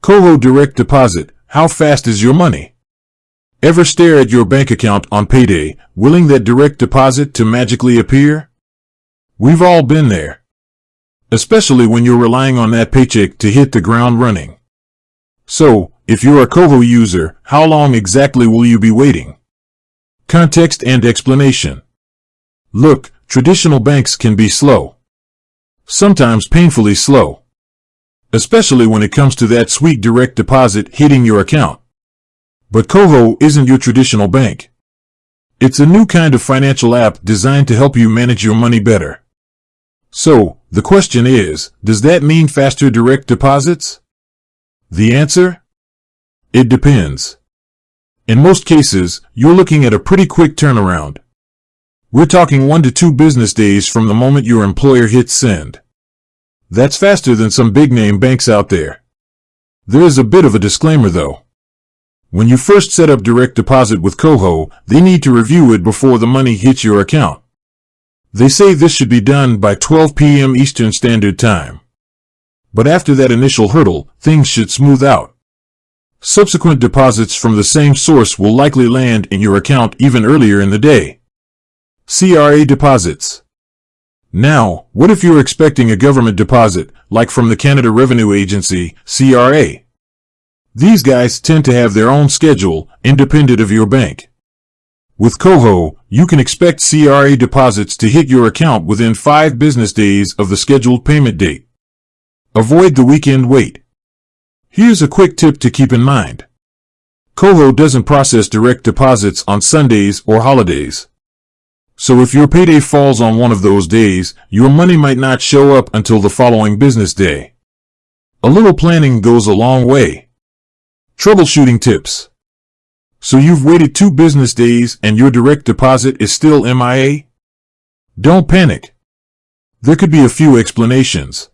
KOHO Direct Deposit. How fast is your money? Ever stare at your bank account on payday, willing that direct deposit to magically appear? We've all been there. Especially when you're relying on that paycheck to hit the ground running. So, if you're a KOHO user, how long exactly will you be waiting? Context and explanation. Look, traditional banks can be slow. Sometimes painfully slow. Especially when it comes to that sweet direct deposit hitting your account. But KOHO isn't your traditional bank. It's a new kind of financial app designed to help you manage your money better. So, the question is, does that mean faster direct deposits? The answer? It depends. In most cases, you're looking at a pretty quick turnaround. We're talking 1 to 2 business days from the moment your employer hits send. That's faster than some big-name banks out there. There is a bit of a disclaimer though. When you first set up direct deposit with KOHO, they need to review it before the money hits your account. They say this should be done by 12 p.m. Eastern Standard Time. But after that initial hurdle, things should smooth out. Subsequent deposits from the same source will likely land in your account even earlier in the day. CRA deposits. Now, what if you're expecting a government deposit, like from the Canada Revenue Agency, CRA? These guys tend to have their own schedule, independent of your bank. With KOHO, you can expect CRA deposits to hit your account within 5 business days of the scheduled payment date. Avoid the weekend wait. Here's a quick tip to keep in mind. KOHO doesn't process direct deposits on Sundays or holidays. So if your payday falls on one of those days, your money might not show up until the following business day. A little planning goes a long way. Troubleshooting tips. So you've waited 2 business days and your direct deposit is still MIA? Don't panic. There could be a few explanations.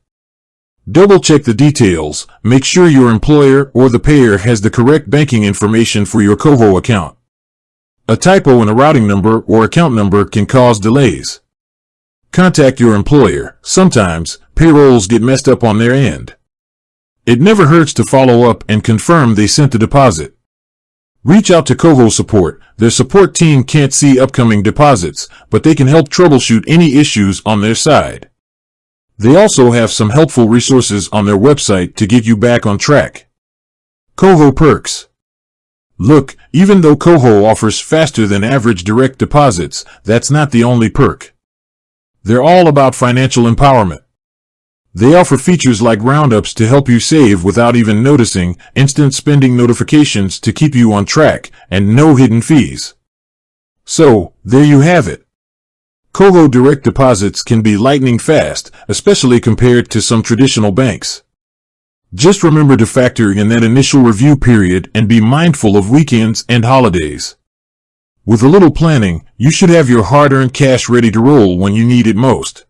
Double check the details, make sure your employer or the payer has the correct banking information for your KOHO account. A typo in a routing number or account number can cause delays. Contact your employer. Sometimes, payrolls get messed up on their end. It never hurts to follow up and confirm they sent the deposit. Reach out to KOHO support. Their support team can't see upcoming deposits, but they can help troubleshoot any issues on their side. They also have some helpful resources on their website to get you back on track. KOHO perks. Look, even though KOHO offers faster than average direct deposits, that's not the only perk. They're all about financial empowerment. They offer features like roundups to help you save without even noticing, instant spending notifications to keep you on track, and no hidden fees. So, there you have it. KOHO direct deposits can be lightning fast, especially compared to some traditional banks. Just remember to factor in that initial review period and be mindful of weekends and holidays. With a little planning, you should have your hard-earned cash ready to roll when you need it most.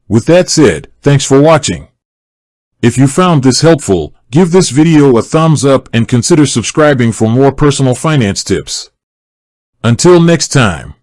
With that said, thanks for watching. If you found this helpful, give this video a thumbs up and consider subscribing for more personal finance tips. Until next time.